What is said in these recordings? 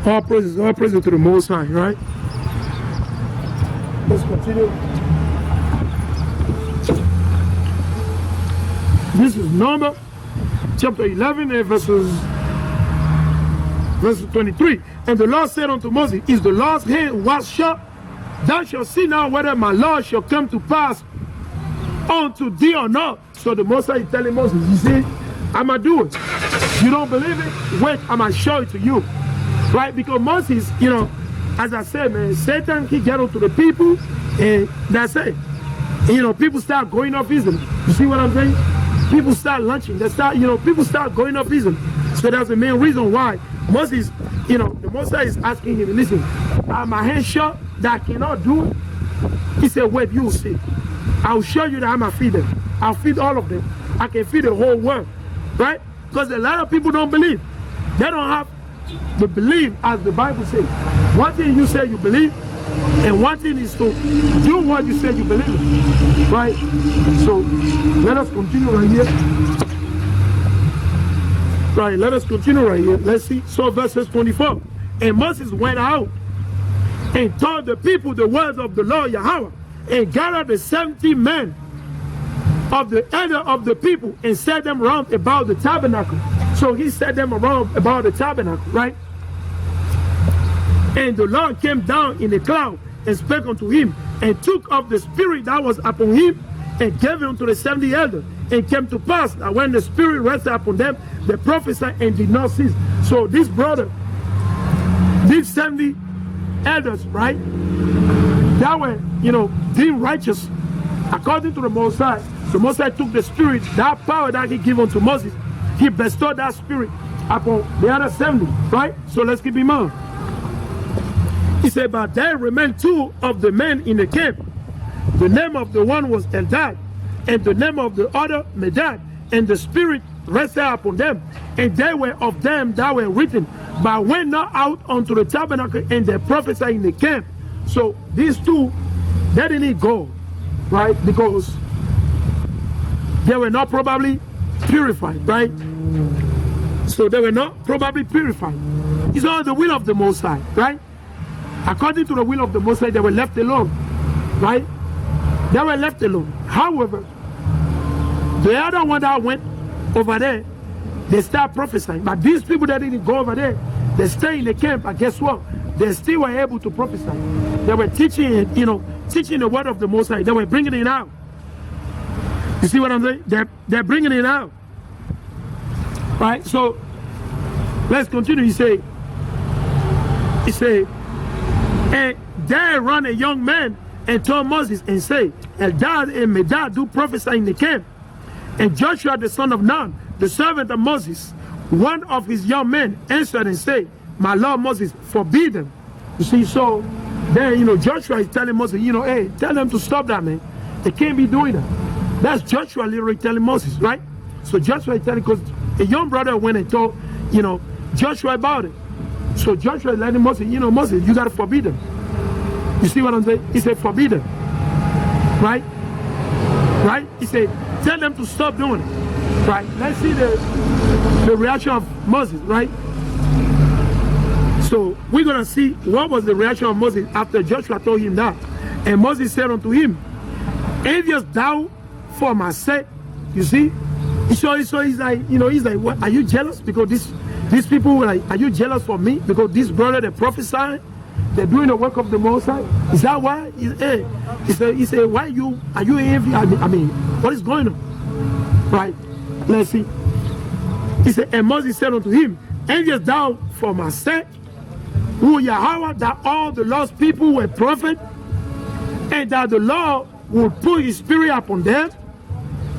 All praises to the Most High, right? Let's continue. This is Numbers chapter 11 and verses 23. And the Lord said unto Moses, is the Lord's hand was shut? Thou shalt see now whether my law shall come to pass unto thee or not. So the Most High is telling Moses, you see, I'm going to do it. You don't believe it? Wait, I'm going to show it to you. Right? Because Moses, you know, as I said, man, Satan, he get onto the people, and that's it. And, you know, people start going off easily. You see what I'm saying? People start lunching. They start, you know, people start going off easily. So that's the main reason why Moses, you know, the Most High is asking him, listen, are my hands shut that I cannot do it? He said, wait, you will see. I'll show you that I'm going to feed them. I'll feed all of them. I can feed the whole world. Right? Because a lot of people don't believe. They don't have the belief as the Bible says. One thing you say you believe, and one thing is to do what you say you believe. Right? So let us continue right here. Right, let us continue right here. Let's see. So verses 24. And Moses went out and told the people the words of the Lord Yahweh, and gathered the 70 men of the elder of the people, and set them round about the tabernacle. So he set them around about the tabernacle, right? And the Lord came down in a cloud and spake unto him, and took up the spirit that was upon him, and gave him to the 70 elders. And came to pass that when the spirit rested upon them, they prophesied and did not cease. So this brother, these 70 elders, right, that were, you know, deemed righteous according to the Most High. The Most High took the spirit, that power that he gave unto Moses, he bestowed that spirit upon the other 70, right? So let's keep in mind. He said, but there remained 2 of the men in the camp. The name of the one was Eldad, and the name of the other Medad, and the spirit rested upon them, and they were of them that were written, but went not out unto the tabernacle, and they prophesied in the camp. So these 2, they didn't go, right? Because they were not probably purified, right? So they were not probably purified. It's all the will of the Most High, right? According to the will of the Most High, they were left alone, right? They were left alone. However, the other one that went over there, they start prophesying. But these people that didn't go over there, they stay in the camp, and guess what? They still were able to prophesy. They were teaching, you know, teaching the word of the Most High. They were bringing it out. You see what I'm saying? They're bringing it out. Right? So, let's continue. He said, and there ran a young man and told Moses and said, Eldad and Medad do prophesy in the camp. And Joshua the son of Nun, the servant of Moses, one of his young men, answered and said, my Lord Moses, forbid them. You see, so then, you know, Joshua is telling Moses, you know, hey, tell them to stop that, man. They can't be doing that. That's Joshua literally telling Moses, right? So Joshua is telling, because a young brother went and told, you know, Joshua about it. So Joshua is letting Moses, you know, Moses, you got to forbid them. You see what I'm saying? He said, forbid them. Right? Right? He said, tell them to stop doing it. Right? Let's see the reaction of Moses, right? So we're going to see what was the reaction of Moses after Joshua told him that. And Moses said unto him, envious thou for my sake? You see? So he's like, you know, he's like, what, are you jealous? Because these people were like, are you jealous for me? Because this brother, they prophesied, they're doing the work of the Most High. Is that why? He said, why are you envy? I mean, what is going on? Right? Let's see. He said, and Moses said unto him, envious thou for my sake? Who Yahweh, that all the lost people were prophets, and that the Lord would put his spirit upon them?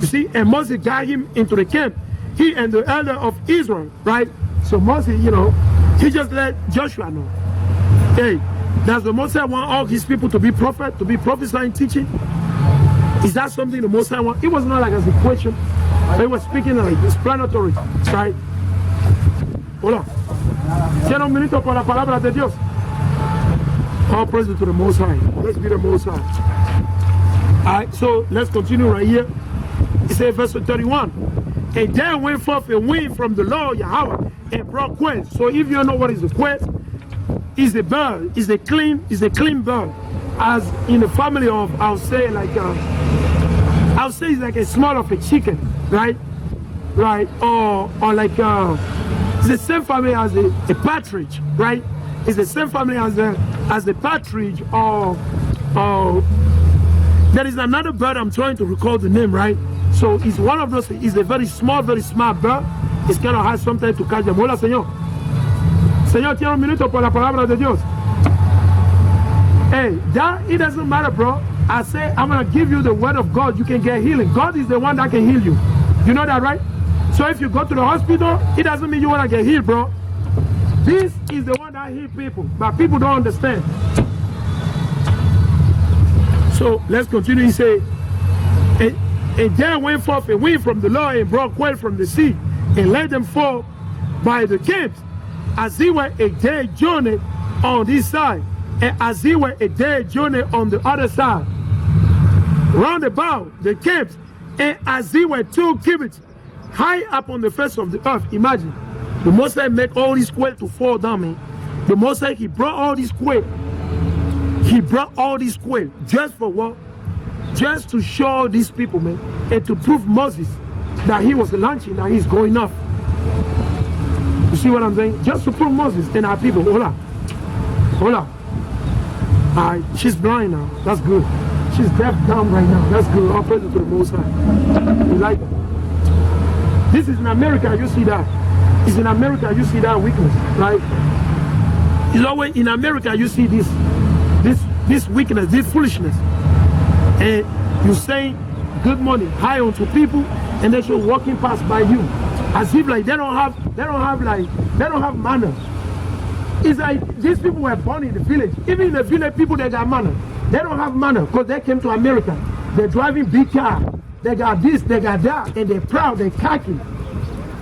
You see, and Moses got him into the camp, he and the elder of Israel, right? So Moses, you know, he just let Joshua know, hey, does the Most High want all his people to be prophet, to be prophesying, teaching? Is that something the Most High want? It was not like as a question. They were speaking like explanatory, right? Hold on. Tiene un minuto con la palabra de Dios. All praise to the Most High. Let's be the Most High. All right, so let's continue right here. It says, verse 31. And there went forth a wind from the Lord Yahweh and brought quails. So if you don't know what is a quail, is a bird, is a clean bird. As in the family of, I'll say it's like a small of a chicken, right? Right, or like it's the same family as a partridge, right? It's the same family as the partridge, or there is another bird I'm trying to recall the name, right? So it's one of those. It's a very small, very smart bird. It's kind of hard sometimes to catch them. Hola, señor. Señor, tiene un minuto por la palabra de Dios. Hey, that it doesn't matter, bro. I say I'm gonna give you the word of God. You can get healing. God is the one that can heal you. You know that, right? So if you go to the hospital, it doesn't mean you want to get healed, bro. This is the one that heals people, but people don't understand. So let's continue. He said, and there went forth a wind from the Lord and brought quail from the sea and let them fall by the camps, as it were a day journey on this side, and as it were a day journey on the other side, round about the camps, and as it were 2 cubits high up on the face of the earth. Imagine, the Most High make all these quail to fall down, man. The Most High, he brought all these quail. He brought all these quail just for what? Just to show these people, man, and to prove Moses that he was launching, that he's going off. You see what I'm saying? Just to prove Moses and our people. Hola. Hola. She's blind now. That's good. She's deaf down right now. That's good. All praise to the Most High. You like it? This is in America, you see that. It's in America, you see that weakness, right? It's always in America, you see this weakness, this foolishness. And you say good morning, hi unto people, and they should walking past by you, as if like they don't have manners. It's like these people were born in the village. Even in the village, people they got manners. They don't have manners because they came to America. They're driving big cars. They got this, they got that, and they're proud, they're cocky.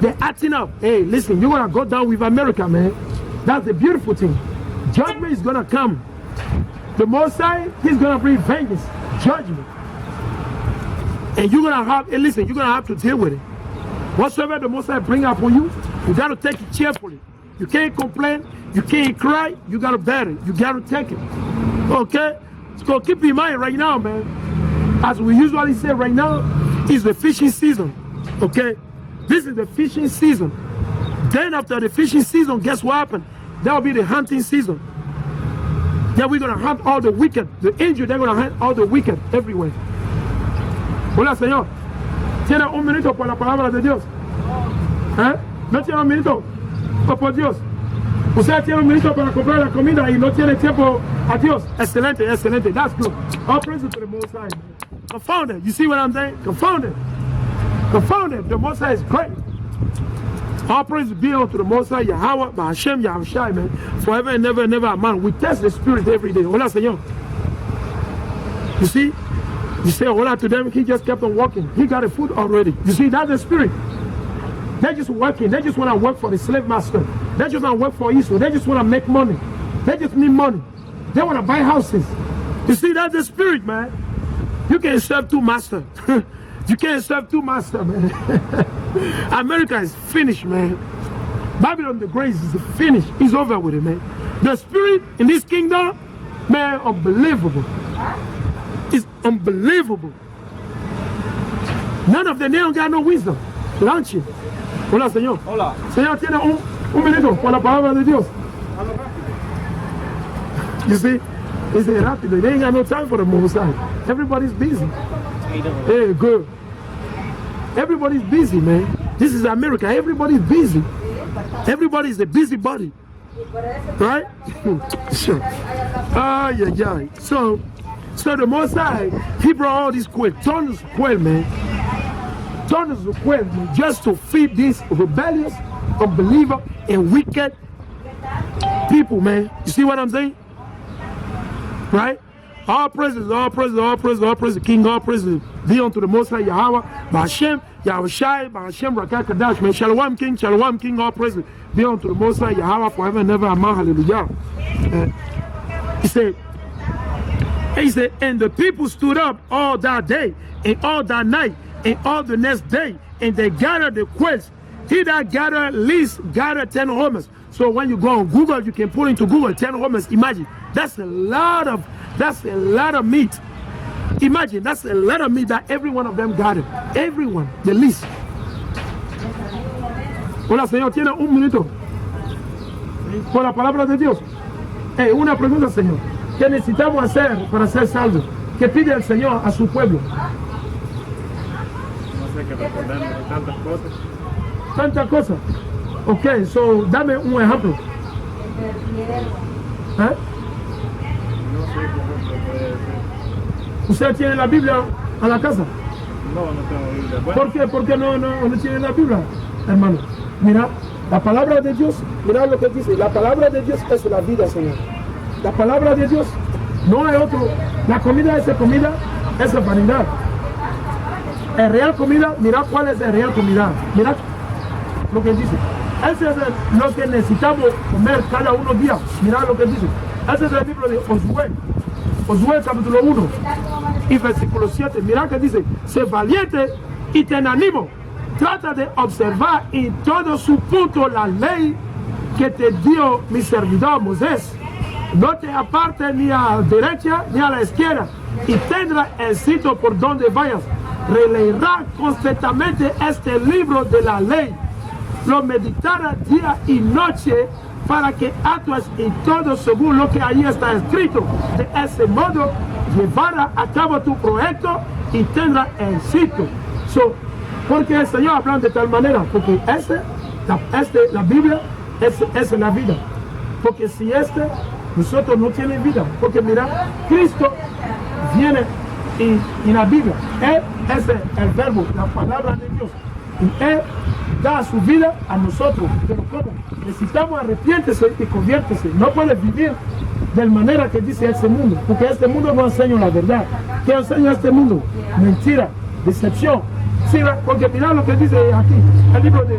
They're acting up. Hey, listen, you're gonna go down with America, man. That's the beautiful thing. Judgment is gonna come. The Most High, he's gonna bring vengeance, judgment. And you're gonna have, hey, listen, you're gonna have to deal with it. Whatsoever the Most High bring upon you, you gotta take it cheerfully. You can't complain, you can't cry, you gotta bear it, you gotta take it. Okay? So keep in mind right now, man. As we usually say right now, is the fishing season, okay? This is the fishing season. Then after the fishing season, guess what happened? That will be the hunting season. Then we're going to hunt all the wicked. The angels, they're going to hunt all the wicked everywhere. Hola, Señor. ¿Tiene un minuto por la palabra de Dios? ¿Eh? ¿No tiene un minuto? Oh, por Dios. Usted tiene un minuto para comprar la comida y no tiene tiempo a Dios. Excelente, excelente. That's good. All praise to the Most High. Confounded. You see what I'm saying? Confounded. Confounded. The Most High is great. All praise be unto the Most High, Yahweh, Hashem, Yahushai, man. Forever and never and never, man. We test the spirit every day. Hola, Señor. You see? You say hola to them, he just kept on walking. He got the food already. You see, that's the spirit. They're just working. They just want to work for the slave master. They just want to work for Israel. They just want to make money. They just need money. They want to buy houses. You see, that's the spirit, man. You can't serve 2 masters. You can't serve 2 masters, man. America is finished, man. Babylon the Great is finished. It's over with it, man. The spirit in this kingdom, man, unbelievable. It's unbelievable. None of them, they don't got no wisdom. Launching. Hola, Señor. Hola. Señor, tiene un minuto por la palabra de Dios. You see, it's rápido. They ain't got no time for the Most High. Everybody's busy. Hey, good. Everybody's busy, man. This is America. Everybody's busy. Everybody's a busybody. Right? Sure. Yeah. So the Most High, he brought all these quail, tons of quail, man. Tons of quail, man, just to feed these rebellious, unbeliever, and wicked people, man. You see what I'm saying? Right? All praises, all praises, all praises, all praises, King, all praises be unto the Most High Yahweh, Ba'ashem, Yahushai, Ba'ashem, Rakah Kadash, man. Shalom, King, all praises be unto the Most High Yahweh forever and ever, amen, hallelujah. He said, and the people stood up all that day, and all that night, and all the next day, and they gathered the quails. He that gathered least gathered 10 homers. So when you go on Google, you can put into Google 10 hummus. Imagine, that's a lot of meat. Imagine, that's a lot of meat that every one of them got it. Everyone, the least. Hola, Señor, tiene un minuto. Por la palabra de Dios. Una pregunta, Señor. ¿Qué necesitamos hacer para ser salvos? ¿Qué pide el Señor a su pueblo? No sé qué responder tantas cosas. Tantas cosas. Ok, so dame un ejemplo. No sé qué ejemplo puede decir. ¿Usted tiene la Biblia a la casa? No tengo Biblia. Bueno, ¿Por qué? ¿Por qué no tiene la Biblia, hermano? Mira, la palabra de Dios, mira lo que dice. La palabra de Dios es la vida, Señor. La palabra de Dios no hay otro. La comida, esa vanidad. El real comida, mira cuál es el real comida. Mira lo que dice. Ese es lo que necesitamos comer cada uno días. Mira lo que dice. Ese es el libro de Josué. Josué capítulo 1 y versículo 7. Mira que dice, sé valiente y ten ánimo. Trata de observar en todo su punto la ley que te dio mi servidor Moisés. No te apartes ni a la derecha ni a la izquierda y tendrás éxito por donde vayas. Releerá constantemente este libro de la ley. Lo meditarás día y noche para que actúes en todo según lo que ahí está escrito. De ese modo llevarás a cabo tu proyecto y tendrás éxito. Porque el Señor habla de tal manera, porque la Biblia es la vida. Porque si nosotros no tienen vida, porque mira, Cristo viene en la Biblia. Él es el verbo, la palabra de Dios. Y Él da su vida a nosotros. Pero ¿cómo? Necesitamos arrepiéntese y conviértese. No puedes vivir de la manera que dice este mundo, porque este mundo no enseña la verdad. ¿Qué enseña este mundo? Mentira, decepción. Sí, porque mira lo que dice aquí, el libro de...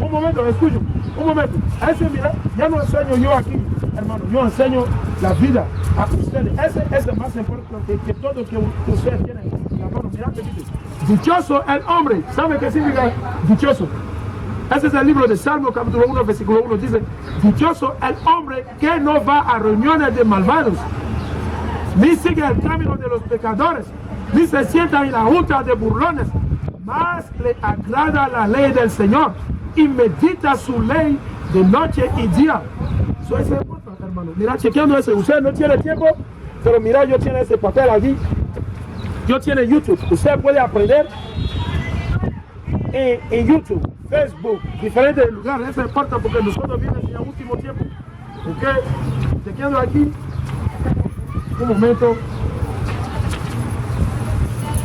Un momento, escucho, un momento. Ese, mira, ya no enseño yo aquí, hermano, yo enseño la vida a ustedes. Ese es más importante que todo que ustedes tienen. Hermano, mira que dice, dichoso el hombre. ¿Sabe qué significa dichoso? Ese es el libro de Salmo, capítulo 1, versículo 1. Dice, dichoso el hombre que no va a reuniones de malvados, ni sigue el camino de los pecadores, ni se sienta en la junta de burlones, más le agrada la ley del Señor y medita su ley de noche y día. Eso es importante, hermano. Mira, chequeando ese. Usted no tiene tiempo, pero mira, yo tiene ese papel aquí. Yo tiene YouTube. Usted puede aprender en YouTube, Facebook, diferentes lugares. Eso importa porque nosotros vivimos en el último tiempo. Ok, chequeando aquí. Un momento.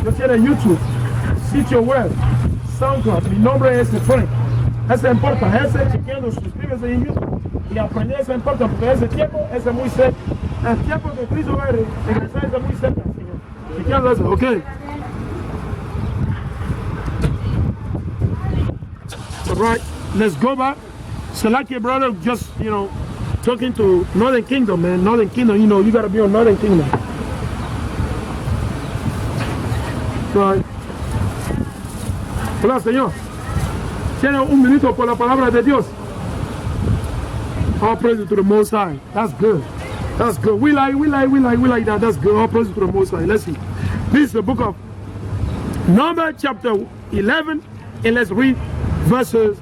Yo tiene YouTube, sitio web, SoundCloud. Mi nombre es Frank. Eso importa. Ese chequeando, suscríbase en YouTube y aprender. Eso importa porque ese tiempo es muy cerca. El tiempo que Cristo va a regresar es muy cerca, Señor. Chequeando eso, ok. All right, let's go back. So like your brother just, talking to Northern Kingdom, man. Northern Kingdom, you got to be on Northern Kingdom. Right. Hola, Señor. Tiene un minuto por la palabra de Dios. All praise to the Most High. That's good. That's good. We like that. That's good. All praise to the Most High. Let's see. This is the book of Numbers chapter 11, and let's read verses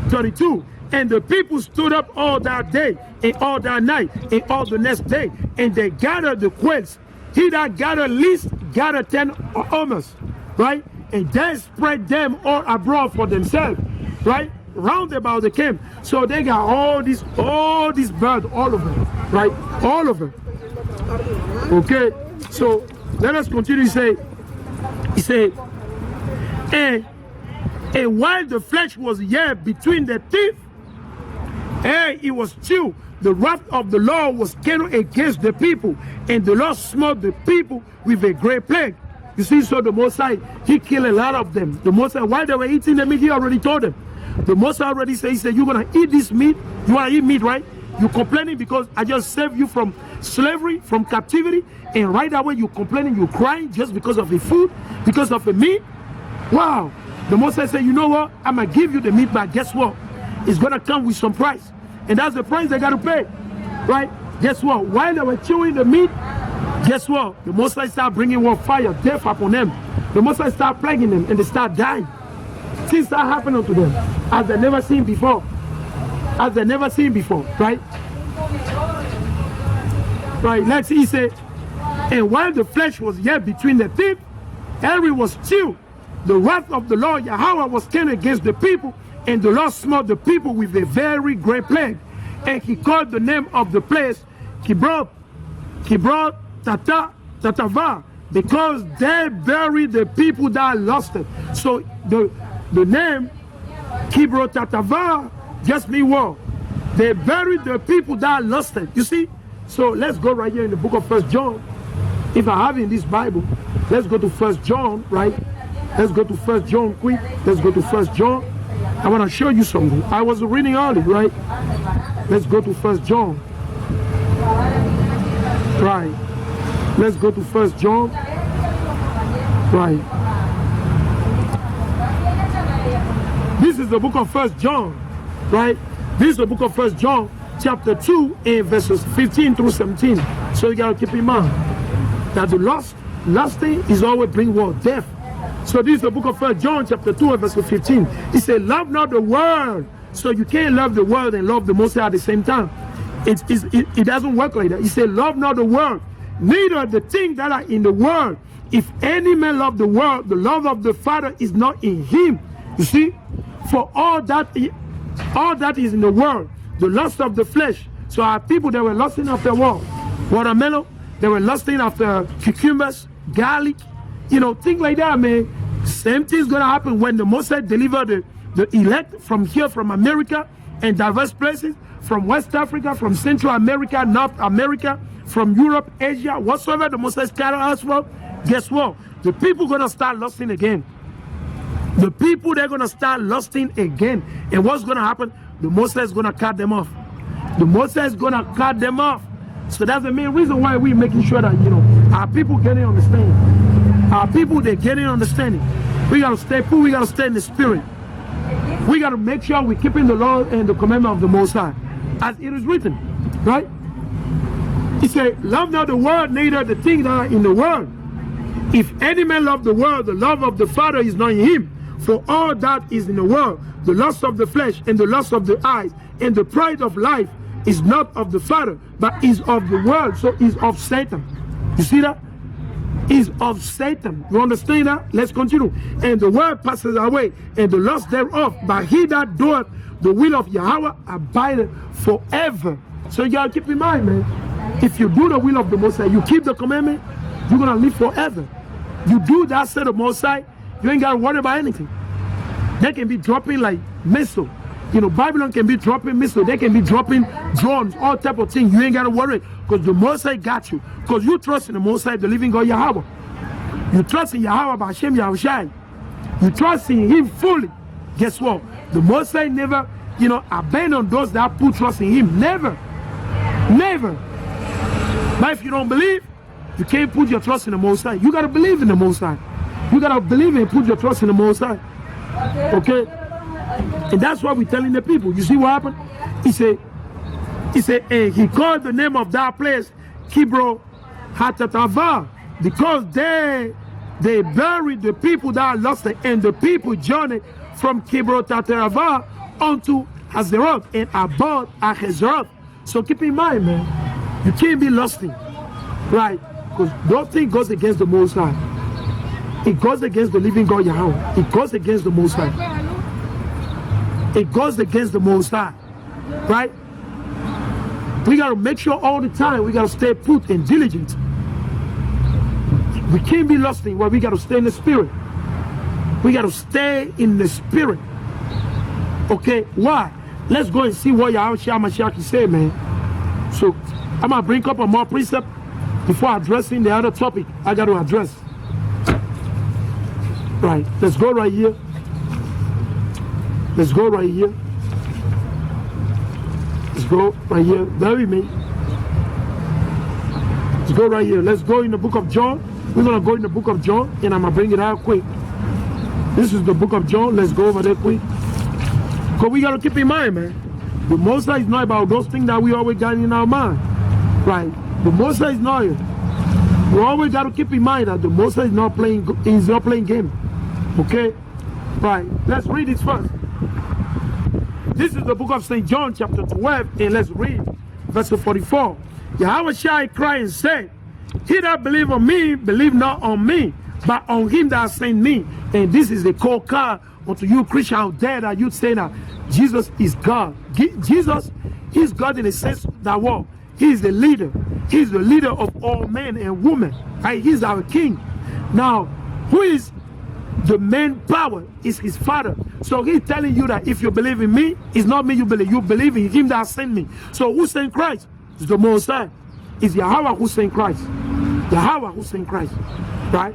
32. And the people stood up all that day, and all that night, and all the next day, and they gathered the quails. He that gathered least gathered 10 homers, right? And they spread them all abroad for themselves, right? Round about the camp. So they got all these birds, all of them, right? All of them. Okay, so let us continue. He said, and while the flesh was yet between the teeth, and it was still, the wrath of the Lord was kindled against the people, and the Lord smote the people with a great plague. You see, so the Most High, He killed a lot of them. The Most High, while they were eating the meat, He already told them. The Most High already said, He said, you're going to eat this meat. You want to eat meat, right? You're complaining because I just saved you from slavery, from captivity, and right away you're complaining, you're crying just because of the food, because of the meat. Wow. The Most High said, you know what? I'm going to give you the meat, but guess what? it's gonna come with some price. And that's the price they gotta pay. Right? Guess what? While they were chewing the meat, guess what? The Most High start bringing what fire, death upon them. The Most High start plaguing them and they start dying. Things start happening to them as they never seen before. As they never seen before, right? Right, let's see, he said, and while the flesh was yet between the teeth, Henry was chilled. The wrath of the Lord Yahweh was turned against the people, and the Lord smote the people with a very great plague. And he called the name of the place Kibroth Tatava, because they buried the people that lost it. So the name Kibroth Tatava just means what? They buried the people that lost it. You see? So let's go right here in the book of 1 John. If I have in this Bible, let's go to 1 John, right? Let's go to 1 John quick. Let's go to 1 John. I want to show you something. I was reading early, right? Let's go to 1 John. Right. Let's go to 1 John. Right. This is the book of 1 John, right? This is the book of 1 John, chapter 2, and verses 15 through 17. So you got to keep in mind that the lusting is always bring what? Death. So this is the book of 1 John, chapter 2, and verse 15. He said, love not the world. So you can't love the world and love the Most High at the same time. It doesn't work like that. He said, love not the world, neither the things that are in the world. If any man love the world, the love of the Father is not in him. You see? For all that is in the world, the lust of the flesh. So our people, they were lusting after what? Watermelon. They were lusting after cucumbers, garlic, you know, things like that, man. Same thing's gonna happen when the Most High deliver the elect from here, from America and diverse places, from West Africa, from Central America, North America, from Europe, Asia, whatsoever the Most High scattered us from. Guess what? The people gonna start lusting again. The people, they're gonna start lusting again. And what's gonna happen? The Most High is gonna cut them off. The Most High is gonna cut them off. So that's the main reason why we're making sure that, you know, our people getting understanding. Our people, they're getting understanding. We gotta stay put, we gotta stay in the spirit. We gotta make sure we're keeping the law and the commandment of the Most High, as it is written, right? He said, love not the world, neither the things that are in the world. If any man love the world, the love of the Father is not in him. For all that is in the world, the lust of the flesh and the lust of the eyes and the pride of life is not of the Father, but is of the world, so is of Satan. You see that? Is of Satan. You understand that? Let's continue. And the world passes away, and the lust thereof, but he that doeth the will of Yahweh abideth forever. So you gotta keep in mind, man, if you do the will of the Most High, you keep the commandment, you're gonna live forever. You do that set of Most High, you ain't gotta worry about anything. They can be dropping like missile. You know, Babylon can be dropping missiles. They can be dropping drones, all type of things. You ain't got to worry because the Most High got you. Because you trust in the Most High, the living God Yahweh. You trust in Yahweh by Hashem Yahushai. You trust in him fully. Guess what? The Most High never, you know, abandon those that put trust in him. Never. Never. But if you don't believe, you can't put your trust in the Most High. You got to believe in the Most High. You got to believe and put your trust in the Most High. Okay? And that's what we're telling the people. You see what happened? He said, and he called the name of that place Kibroth Hatatava, because they buried the people that lost it, and the people journeyed from Kibroth Hatatava unto Hazeroth and abode at Hazeroth. So keep in mind, man, you can't be lusting, right? Because those things goes against the Most High. It goes against the living God Yahweh. It goes against the Most High. It goes against the Most High, right? We got to make sure all the time we got to stay put and diligent. We can't be lusting, but we got to stay in the spirit. We got to stay in the spirit. Okay, why? Let's go and see what Yahweh Mashiach said, man. So I'm going to bring up a more precept before addressing the other topic I got to address. Right, let's go right here. Let's go right here. Let's go right here. Bear with me. Let's go right here. Let's go in the book of John. We're going to go in the book of John, and I'm going to bring it out quick. This is the book of John. Let's go over there quick. Because we got to keep in mind, man, the Most High is not about those things that we always got in our mind. Right? The Most High is not. We always got to keep in mind that the Most High is not playing game. Okay? Right. Let's read it first. This is the book of St. John, chapter 12, and let's read verse 44. Yahweh shall cry and say, he that believe on me, believe not on me, but on him that sent me. And this is the core card unto you Christian out there that you say that Jesus is God. Jesus is God in the sense that what? He is the leader. He is the leader of all men and women. Right? He's our king. Now, who is the main power? Is his Father. So he's telling you that if you believe in me, it's not me you believe in him that sent me. So who sent Christ? It's the Most High. It's Yahweh who sent Christ. Yahweh who sent Christ. Right?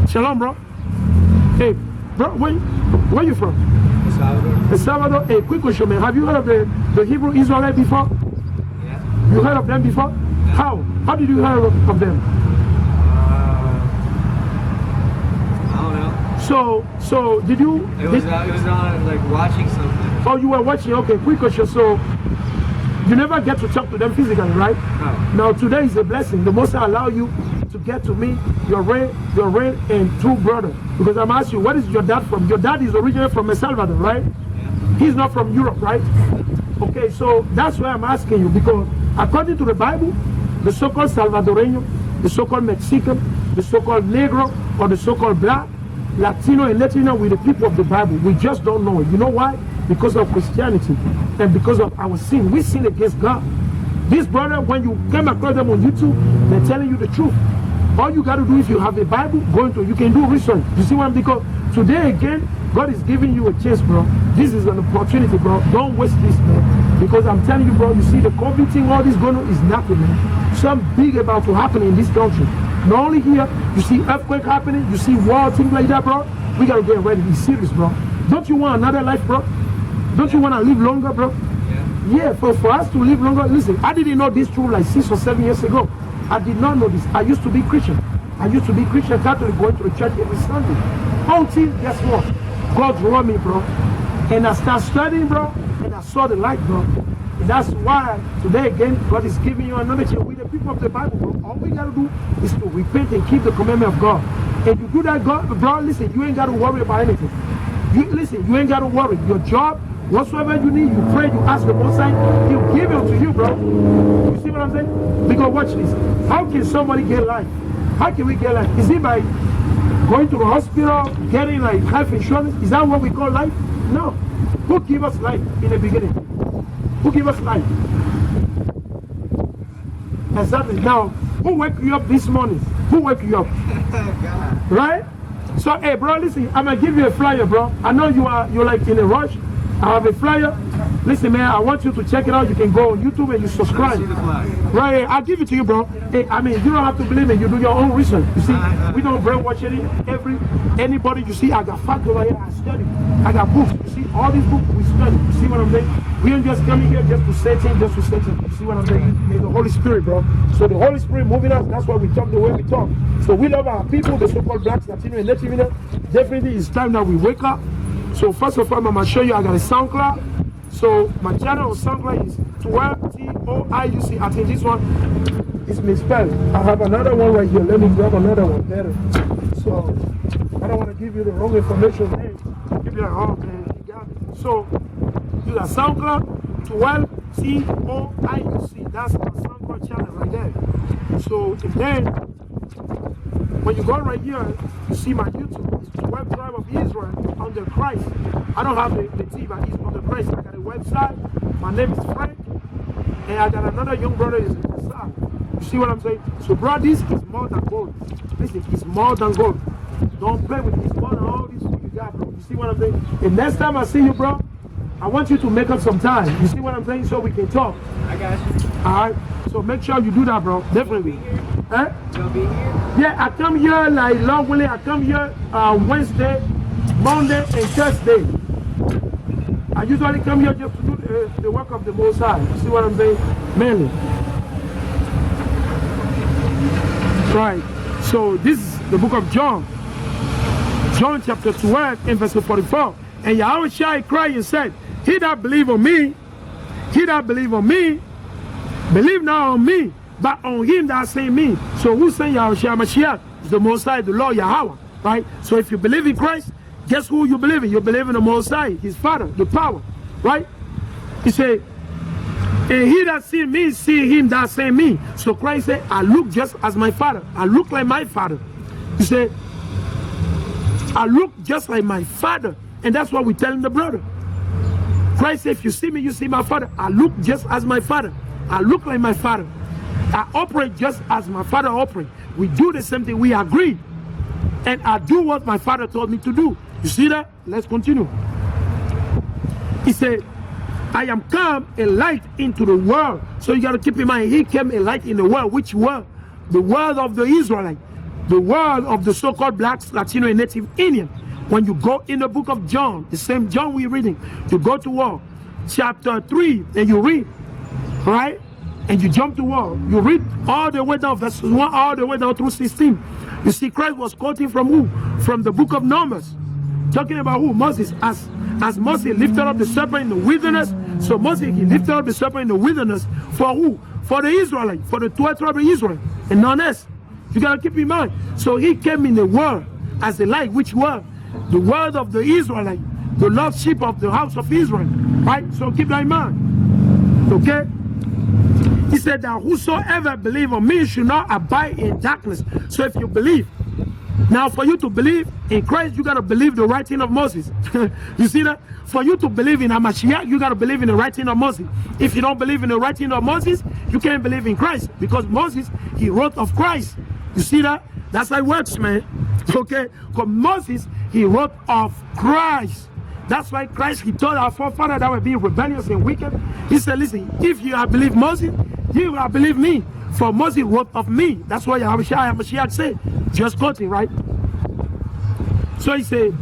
Shalom, bro. Hey, bro, where you from? El Salvador. El Salvador. Hey, quick question, man. Have you heard of the Hebrew Israelite before? Yeah. You heard of them before? How? How did you hear of them? I don't know. So did you? It was on like watching something. Oh, you were watching. Okay, quick question. So you never get to talk to them physically, right? No. Now today is a blessing. The Most High allow you to get to me, your Ray, and two brothers. Because I'm asking you, what is your dad from? Your dad is originally from El Salvador, right? Yeah. He's not from Europe, right? Okay, so that's why I'm asking you, because according to the Bible, the so-called Salvadoreño, the so-called Mexican, the so-called Negro, or the so-called Black, Latino and Latino, we're the people of the Bible. We just don't know it. You know why? Because of Christianity and because of our sin. We sin against God. This brother, when you came across them on YouTube, they're telling you the truth. All you got to do if you have a Bible, go into it. You can do research. You see what I'm saying? Because today again, God is giving you a chance, bro. This is an opportunity, bro. Don't waste this, man. Because I'm telling you, bro, you see the COVID thing, all this going on is nothing, man. Something big about to happen in this country. Not only here, you see earthquake happening, you see war, things like that, bro. We got to get ready. Be serious, bro. Don't you want another life, bro? Don't you want to live longer, bro? Yeah, for us to live longer. Listen, I didn't know this truth like 6 or 7 years ago. I did not know this. I used to be Christian. I used to be Christian Catholic, going to the church every Sunday. Until, guess what? God drew me, bro. And I started studying, bro. And I saw the light, bro. And that's why today again, God is giving you another chance. We the people of the Bible, bro. All we got to do is to repent and keep the commandment of God. And you do that, God, bro, listen, you ain't got to worry about anything. You ain't got to worry. Your job, whatsoever you need, you pray, you ask the Most High, He'll give it to you, bro. You see what I'm saying? Because watch this. How can somebody get life? How can we get life? Is it by going to the hospital, getting like health insurance? Is that what we call life? No. Who gave us life in the beginning? Who gave us life? Exactly. Now, who woke you up this morning? Who woke you up? God. Right? So, hey, bro, listen, I'm gonna give you a flyer, bro. I know you're like in a rush. I have a flyer. Listen, man, I want you to check it out. You can go on YouTube and you subscribe. See the flag. Right, I'll give it to you, bro. Hey, I mean, you don't have to believe it. You do your own research. You see, we don't brainwash anybody. You see, I got facts over here. I study. I got books. You see, all these books we study. You see what I'm saying? We ain't just coming here just to say things, just to say things. You see what I'm saying? It's the Holy Spirit, bro. So the Holy Spirit moving us. That's why we talk the way we talk. So we love our people, the so-called blacks, Latino, and Latino. Definitely, it's time that we wake up. So first of all, I'm gonna show you. I got a SoundCloud. So my channel on SoundCloud is 12TOIUC. I think this one is misspelled. I have another one right here. Let me grab another one better. So I don't want to give you the wrong information. Hey, give you like, oh man, you got it. So you got SoundCloud 12TOIUC. That's my SoundCloud channel right there. So and then when you go right here, you see my YouTube. It's 12 Tribe of Israel under Christ. I don't have the T, but it's under Christ. I got a website. My name is Frank. And I got another young brother is Assad. You see what I'm saying? So, bro, this is more than gold. Listen, it's more than gold. Don't play with it. It's more than all this you got, bro. You see what I'm saying? And next time I see you, bro, I want you to make up some time. You see what I'm saying? So we can talk. I got you. Alright? So make sure you do that, bro. Definitely. Eh? You'll be here? Yeah, I come here like Long Willie. I come here Wednesday, Monday, and Thursday. I usually come here just to do the work of the Most High. You see what I'm saying? Mainly. Right. So this is the book of John. John chapter 12 and verse 44. And Yahweh Shai cried and said, he that believe on me, believe not on me, but on him that sent me. So who sent Yahweh Shai Mashiach? It's the Most High, the Lord Yahweh, right? So if you believe in Christ, guess who you believe in? You believe in the Most High, his Father, the power, right? He said, and he that see me, see him that sent me. So Christ said, I look just as my Father. I look like my Father. He said, I look just like my Father. And that's what we telling the brother. Christ said, if you see me, you see my Father. I look just as my Father. I look like my Father. I operate just as my Father operates. We do the same thing. We agree. And I do what my Father told me to do. You see that? Let's continue. He said, I am come a light into the world. So you got to keep in mind, he came a light in the world. Which world? The world of the Israelite. The world of the so-called blacks, Latino, and Native Indian. When you go in the book of John, the same John we're reading, you go to war, chapter 3, and you read, right? And you jump to war. You read all the way down, verse 1 all the way down through 16. You see, Christ was quoting from who? From the book of Numbers. Talking about who? Moses. As Moses lifted up the serpent in the wilderness, so Moses, he lifted up the serpent in the wilderness for who? For the Israelites, for the 12 tribes of Israel, and none else. You gotta keep in mind. So he came in the world as the light. Which world? The world of the Israelite, the lost sheep of the house of Israel. Right? So keep that in mind. Okay? He said that whosoever believe on me should not abide in darkness. So if you believe, now for you to believe in Christ, you got to believe the writing of Moses. You see that? For you to believe in Hamashiach, you got to believe in the writing of Moses. If you don't believe in the writing of Moses, you can't believe in Christ. Because Moses, he wrote of Christ. You see that? That's how it works, man. Okay? Because Moses, he wrote of Christ. That's why Christ, he told our forefathers that were being rebellious and wicked. He said, listen, if you have believed Moses, you will believe me. For Moses wrote of me. That's why Yahweh Shai Mashiach said. Just quoting, right? So he said,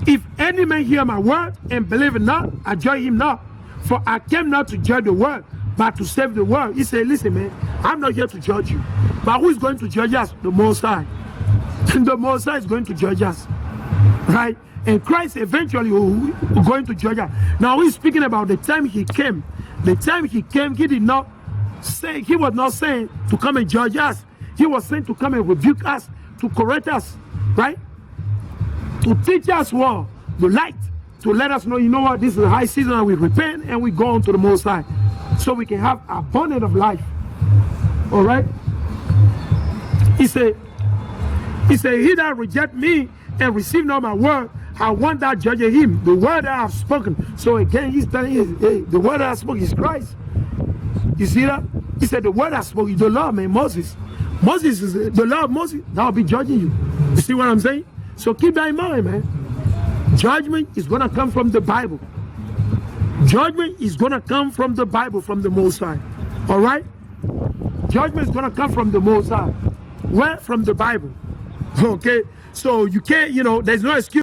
if any man hear my word and believe it not, I judge him not. For I came not to judge the world, but to save the world. He said, listen, man, I'm not here to judge you. But who is going to judge us? The Most High. The Most High is going to judge us. Right? And Christ eventually is going to judge us. Now he's speaking about the time he came. The time he came, he did not say, he was not saying to come and judge us. He was saying to come and rebuke us, to correct us, right? To teach us what? The light. To let us know, you know what, this is the high season and we repent and we go on to the Most High. So we can have abundance of life. All right? He said, he that reject me and receive not my word, I want that judging him. The word that I have spoken. So again, he's telling you, hey, the word that I spoke is Christ. You see that? He said, the word I spoke is the law, man, Moses. Moses is the law of Moses. That will be judging you. You see what I'm saying? So keep that in mind, man. Judgment is going to come from the Bible. Judgment is going to come from the Bible, from the Most High. All right? Judgment is going to come from the Most High. Where? From the Bible. Okay? So you can't, there's no excuse.